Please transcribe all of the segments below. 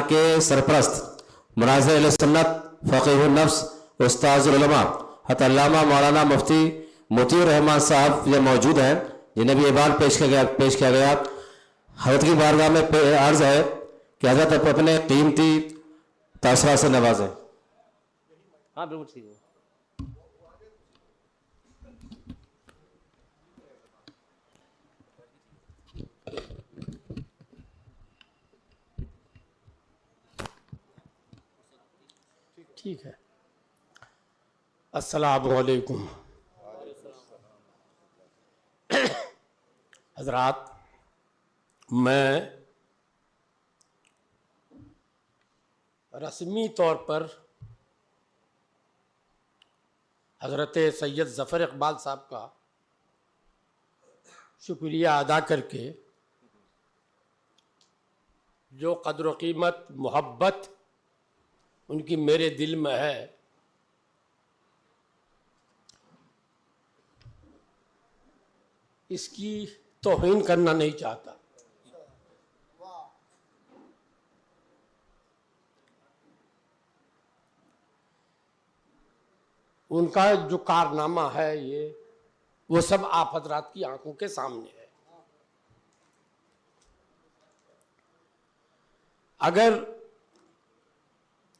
के सरप्रस्त मुनाज़िर अहले सुन्नत फ़क़ीहुन नफ्स उस्ताज़ुल उलमा अल्लामा मौलाना मुफ्ती मोतीउर रहमान साहब ये मौजूद हैं, जिन्हें भी ये बात पेश किया गया। हज़रत की बारगाह में अर्ज़ है कि हज़रत अपने कीमती तासरा से नवाजें। हाँ बिल्कुल ठीक है। ठीक है। अस्सलामु अलैकुम हज़रात, मैं रस्मी तौर पर हज़रत सैयद ज़फ़र इक़बाल साहब का शुक्रिया अदा करके जो क़द्र व क़ीमत मोहब्बत उनकी मेरे दिल में है, इसकी तौहीन करना नहीं चाहता। उनका जो कारनामा है ये वो सब आप हजरात की आंखों के सामने है। अगर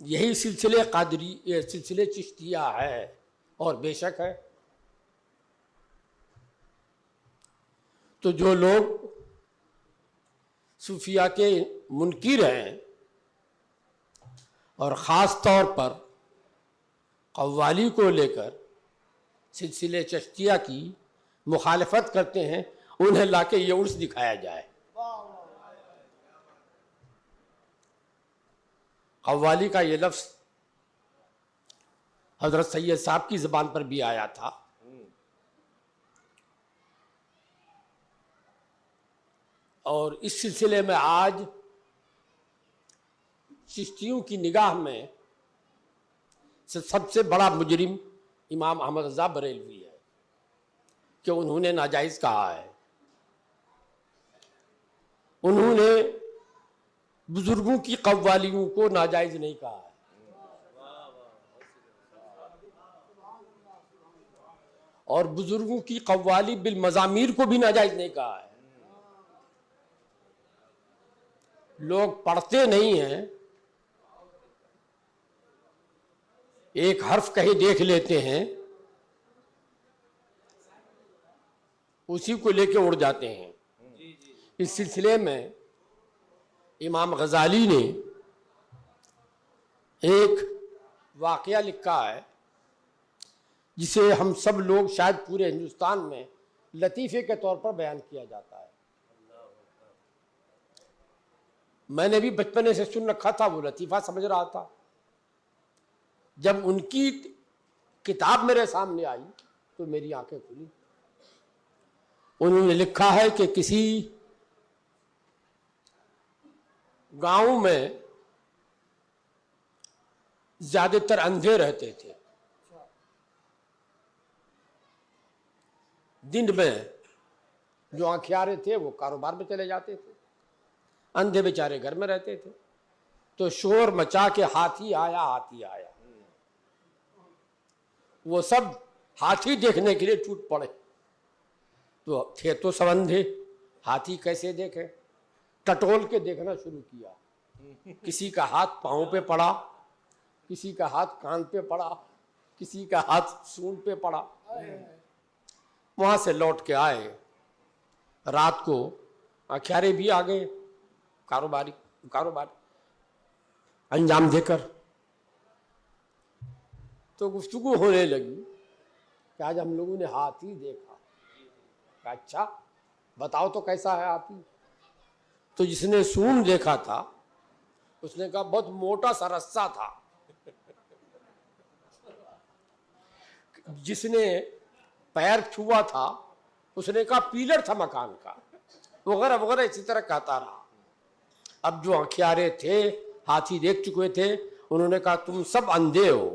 यही सिलसिले कादरी सिलसिले चिश्तिया है, और बेशक है, तो जो लोग सूफिया के मुनकिर हैं और ख़ास तौर पर कव्वाली को लेकर सिलसिले चिश्तिया की मुखालफत करते हैं, उन्हें लाके ये उर्स दिखाया जाए। कव्वाली का ये लफ्ज़ हज़रत सैयद साहब की ज़बान पर भी आया था। और इस सिलसिले में आज चिश्तियों की निगाह में सबसे बड़ा मुजरिम इमाम अहमद रज़ा बरेलवी है कि उन्होंने नाजायज़ कहा है। उन्होंने बुजुर्गों की कव्वालियों को नाजायज़ नहीं कहा है। और बुजुर्गों की कव्वाली बिल मज़ामीर को भी नाजायज़ नहीं कहा है। लोग पढ़ते नहीं हैं, एक हर्फ कहीं देख लेते हैं, उसी को लेके उड़ जाते हैं। इस सिलसिले में इमाम गज़ाली ने एक वाक़या लिखा है जिसे हम सब लोग शायद पूरे हिंदुस्तान में लतीफ़े के तौर पर बयान किया जाता है। मैंने भी बचपने से सुन रखा था, वो लतीफ़ा समझ रहा था। जब उनकी किताब मेरे सामने आई तो मेरी आंखें खुली। उन्होंने लिखा है कि किसी गांव में ज्यादातर अंधे रहते थे। दिन में जो आंखियारे थे वो कारोबार में चले जाते थे, अंधे बेचारे घर में रहते थे। तो शोर मचा के हाथी आया, हाथी आया। वो सब हाथी देखने के लिए टूट पड़े। तो थे तो सब अंधे, हाथी कैसे देखे? टटोल के देखना शुरू किया। किसी का हाथ पाँव पे पड़ा, किसी का हाथ कान पे पड़ा, किसी का हाथ सूंड पे पड़ा। वहां से लौट के आए, रात को अखियारे भी आ गए, कारोबार अंजाम देकर। तो गुफ्तगू होने लगी कि आज हम लोगों ने हाथी देखा। अच्छा बताओ तो कैसा है हाथी? तो जिसने सूंड देखा था उसने कहा बहुत मोटा सा रस्सा था। जिसने पैर छुआ था उसने कहा पीलर था मकान का, वगैरह वगैरह इसी तरह कहता रहा। अब जो आंखियारे थे, हाथी देख चुके थे, उन्होंने कहा तुम सब अंधे हो।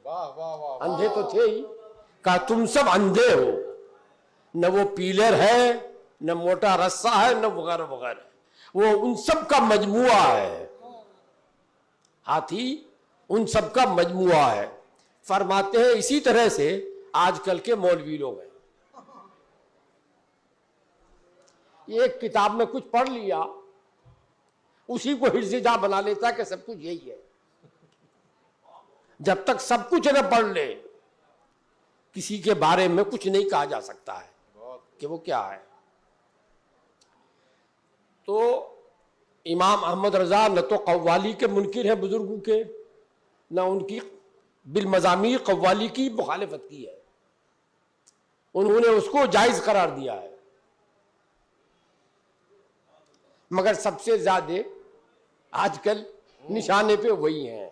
वाह वाह वाह, अंधे तो थे ही। कहा तुम सब अंधे हो, न वो पीलर है, न मोटा रस्सा है, न वगैरह वगैरह। वो उन सब का मजमुआ है। हाथी उन सब का मजमुआ है। फरमाते हैं इसी तरह से आजकल के मौलवी लोग हैं। एक किताब में कुछ पढ़ लिया, उसी को हिर्ज़-ए-जा बना लेता है कि सब कुछ यही है। जब तक सब कुछ न पढ़ ले, किसी के बारे में कुछ नहीं कहा जा सकता है कि वो क्या है। तो इमाम अहमद रजा न तो कव्वाली के मुनकिर हैं बुजुर्गों के, न उनकी बिलमज़ामीर कव्वाली की मुखालिफत की है। उन्होंने उसको जायज करार दिया है। मगर सबसे ज्यादा आजकल निशाने पे वही हैं।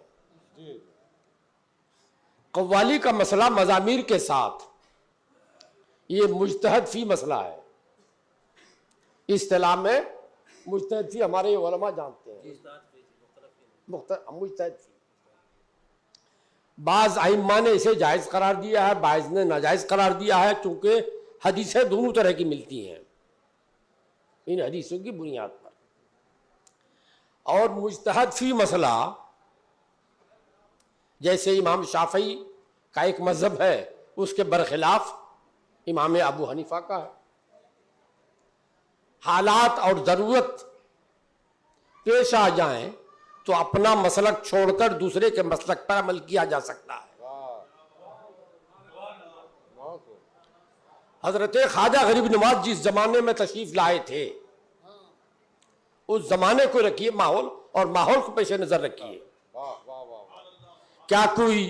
कव्वाली का मसला मज़ामीर के साथ ये मुज्तहद फी मसला है। इस्तिलाह में मुज्तहद फी हमारे उलमा जानते हैं। मुज्तहद फी बाज आइम्मा ने इसे जायज करार दिया है, बाज ने नाजायज करार दिया है, चूंकि हदीसें दोनों तरह की मिलती हैं इन हदीसों की बुनियाद पर। और मुज्तहद फी मसला जैसे इमाम शाफई का एक मजहब है, उसके बरखिलाफ इमाम अबू हनीफा का है। हालात और ज़रूरत पेश आ जाएं तो अपना मसलक छोड़कर दूसरे के मसलक पर अमल किया जा सकता है। हजरत ख्वाजा गरीब नवाज जिस जमाने में तशरीफ लाए थे, उस जमाने को रखिए माहौल, और माहौल को पेश नजर रखिए। क्या कोई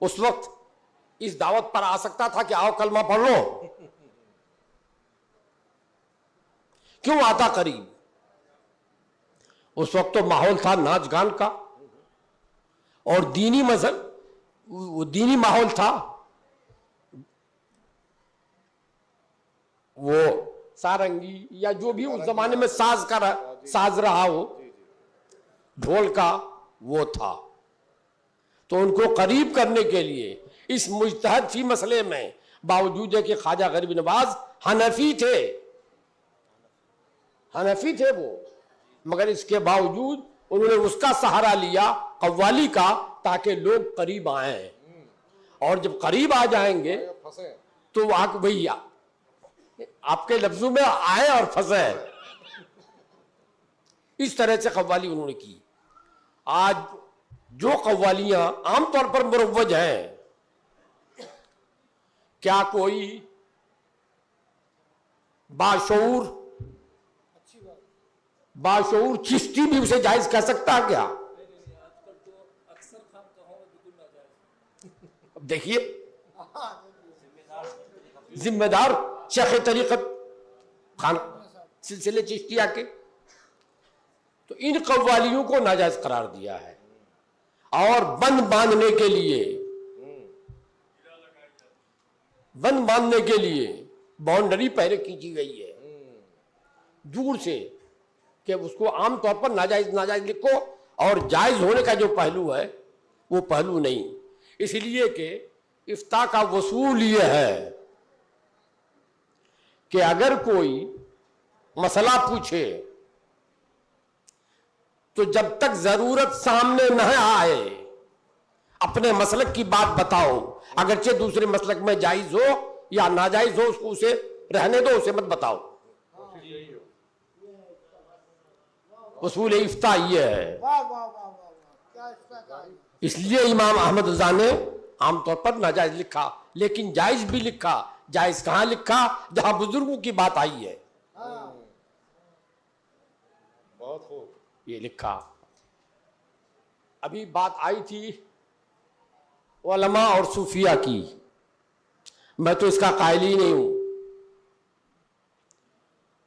उस वक्त इस दावत पर आ सकता था कि आओ कलमा पढ़ लो? क्यों आता करीब? उस वक्त तो माहौल था नाच गान का, और दीनी मजहब, वो दीनी माहौल था। वो सारंगी या जो भी उस जमाने में साज रहा हो, ढोल का, वो था। तो उनको करीब करने के लिए इस मुज्तहद फी मसले में, बावजूद है कि ख्वाजा गरीब नवाज हनफी थे वो, मगर इसके बावजूद उन्होंने उसका सहारा लिया, कव्वाली का, ताकि लोग करीब आए। और जब करीब आ जाएंगे तो वहां भैया आपके लफ्जों में आए और फंसे। इस तरह से कव्वाली उन्होंने की। आज जो कव्वालियां आमतौर पर मुरव्वज हैं, क्या कोई बाशऊर चिश्ती भी उसे जायज कह सकता है क्या? देखिए, जिम्मेदार शेख तरीक़त खान सिलसिले चिश्तिया के, तो इन कव्वालियों को नाजायज करार दिया है। और बंद बांधने के लिए बाउंड्री पहले खींची गई है दूर से, कि उसको आमतौर पर नाजायज लिखो, और जायज होने का जो पहलू है वो पहलू नहीं। इसलिए कि इफ्ता का वसूल ये है कि अगर कोई मसला पूछे तो जब तक जरूरत सामने न आए अपने मसलक की बात बताओ। अगरचे दूसरे मसलक में जायज हो या नाजायज हो, उसको उसे रहने दो, उसे मत बताओ। वसूल इफ्ता ये है। इसलिए इमाम अहमद रजा ने आमतौर पर नाजायज लिखा, लेकिन जायज भी लिखा। जायज कहां लिखा? जहां बुजुर्गों की बात आई है, बहुत खूब ये लिखा। अभी बात आई थी उलमा और सूफिया की। मैं तो इसका कायल ही नहीं हूं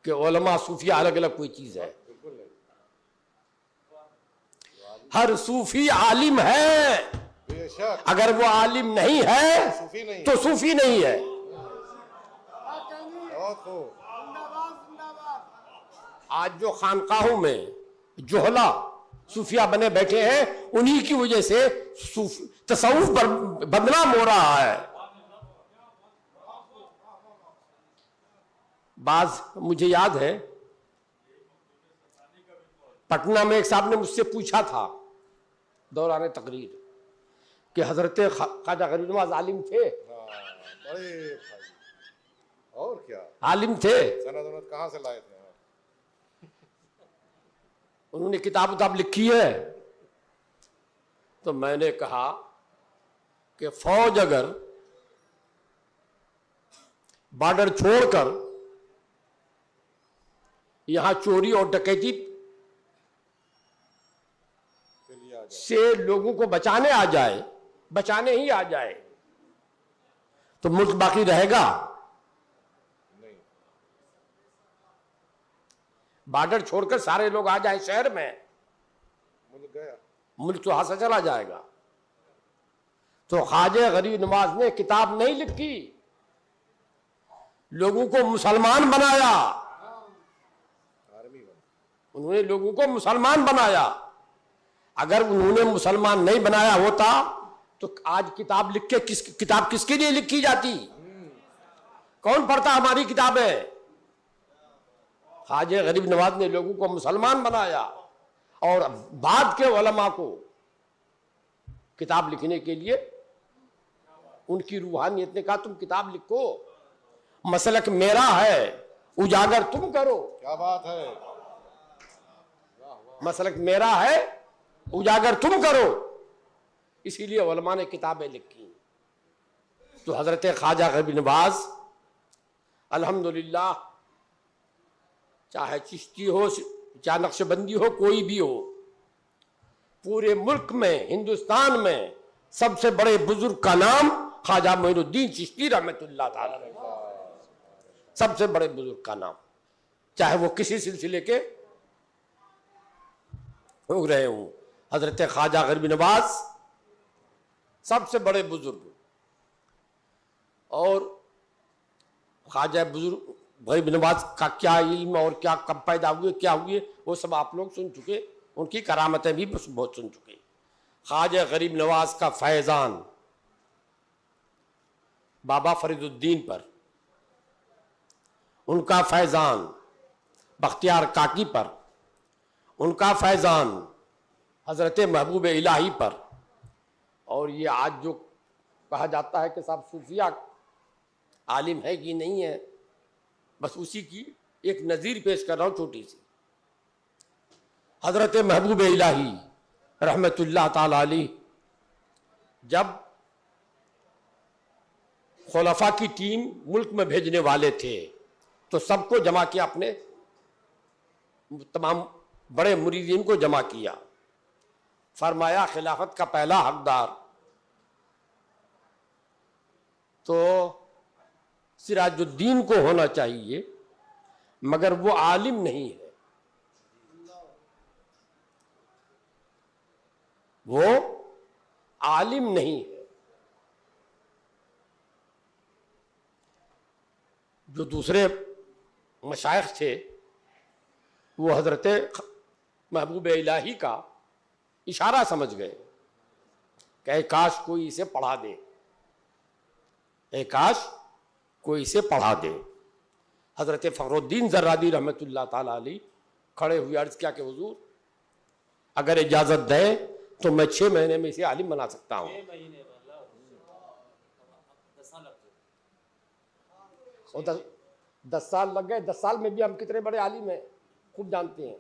कि उलमा सूफिया अलग अलग कोई चीज है। हर सूफी आलिम है, बेशक, अगर वो आलिम नहीं है सूफी नहीं, तो सूफी नहीं है। बहुत खूब। आज जो खानकाहों में जोहला सूफिया बने बैठे हैं, उन्हीं की वजह से तसव्वुफ बदनाम हो रहा है। बाज मुझे याद है पटना में एक साहब ने मुझसे पूछा था दौरान तकरीर कि हजरत ख्वाजा गरीब नवाज आलिम थे? हाँ, बड़े भाई, और क्या आलिम थे। सनद वनद कहाँ से लाए थे? उन्होंने किताब उताब लिखी है। तो मैंने कहा कि फौज अगर बॉर्डर छोड़कर यहां चोरी और डकैती के लिए आ जाए। से लोगों को बचाने आ जाए, बचाने ही आ जाए, तो मुल्क बाकी रहेगा? नहीं, बॉर्डर छोड़कर सारे लोग आ जाए शहर में, मुल्क गया। मुल्क तो हाथ से चला जाएगा। तो ख्वाजा गरीब नवाज ने किताब नहीं लिखी, लोगों को मुसलमान बनाया। आर्मी बन। उन्होंने लोगों को मुसलमान बनाया। अगर उन्होंने मुसलमान नहीं बनाया होता तो आज किताब लिख के किताब किसके लिए लिखी जाती? कौन पढ़ता हमारी किताबें? ख्वाजा गरीब नवाज ने लोगों को मुसलमान बनाया और बाद के उलमा को किताब लिखने के लिए उनकी रूहानियत ने कहा तुम किताब लिखो, मसलक मेरा है, उजागर तुम करो। क्या बात है। मसलक मेरा है, उजागर तुम करो। इसीलिए उलमा ने किताबें लिखी। तो हजरत ख्वाजा गरीब नवाज अल्हम्दुलिल्लाह, चाहे चिश्ती हो, चाहे नक्शबंदी हो, कोई भी हो, पूरे मुल्क में, हिंदुस्तान में सबसे बड़े बुजुर्ग का नाम ख्वाजा मोइनुद्दीन चिश्ती रहमतुल्लाह ताला अलैह, सबसे बड़े बुजुर्ग का नाम, चाहे वो किसी सिलसिले के हो रहे हों। हजरत ख्वाजा गरीब नवाज सबसे बड़े बुजुर्ग। और ख्वाजा बुजुर्ग गरीब नवाज का क्या इल्म और क्या कब पैदा हुए, क्या हुए, वो सब आप लोग सुन चुके, उनकी करामतें भी बहुत सुन चुके। ख्वाजा गरीब नवाज का फैज़ान बाबा फरीदुद्दीन पर, उनका फैज़ान बख्तियार काकी पर, उनका फैज़ान हजरत महबूब इलाही पर, और ये आज जो कहा जाता है कि साहब सूफिया आलिम है कि नहीं है, बस उसी की एक नज़ीर पेश कर रहा हूँ छोटी सी। हजरत महबूब इलाही रहमतुल्लाह ताला अलैह जब खुलफा की टीम मुल्क में भेजने वाले थे तो सबको जमा किया, अपने तमाम बड़े मुरीदीन को जमा किया। फरमाया खिलाफत का पहला हकदार तो सिराजुद्दीन को होना चाहिए, मगर वो आलिम नहीं है, वो आलिम नहीं है। जो दूसरे मशाइख थे वो हजरत महबूब इलाही का इशारा समझ गए कि काश कोई इसे पढ़ा दे, काश कोई इसे पढ़ा दे। हजरत फखरुद्दीन ज़र्रादी रहमतुल्लाह ताला अलैह खड़े हुए अर्ज किया कि हुजूर अगर इजाज़त दे तो मैं 6 महीने में इसे आलिम बना सकता हूँ। 10 साल लग गए। 10 साल में भी हम कितने बड़े आलिम हैं खूब जानते हैं।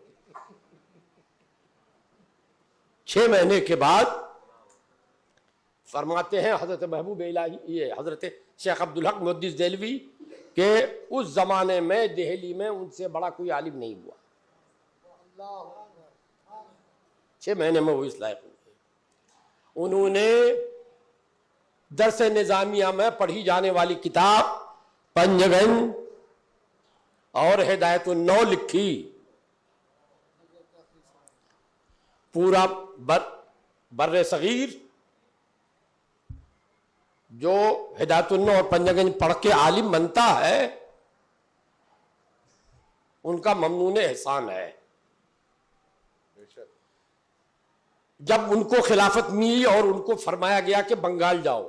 6 महीने के बाद फरमाते हैं हजरत महबूब इलाही, ये हजरत शेख अब्दुल हक मुहद्दिस देहलवी के उस जमाने में दिल्ली में उनसे बड़ा कोई आलिम नहीं हुआ। 6 महीने में वो इस लायक हुए। उन्होंने दरस निजामिया में पढ़ी जाने वाली किताब पंजगन और हिदायतुन्नौ लिखी। पूरा बर्रे सगीर जो हिदायतुन्नौ और पंजगन पढ़ के आलिम बनता है उनका ममनून एहसान है। जब उनको खिलाफत मिली और उनको फरमाया गया कि बंगाल जाओ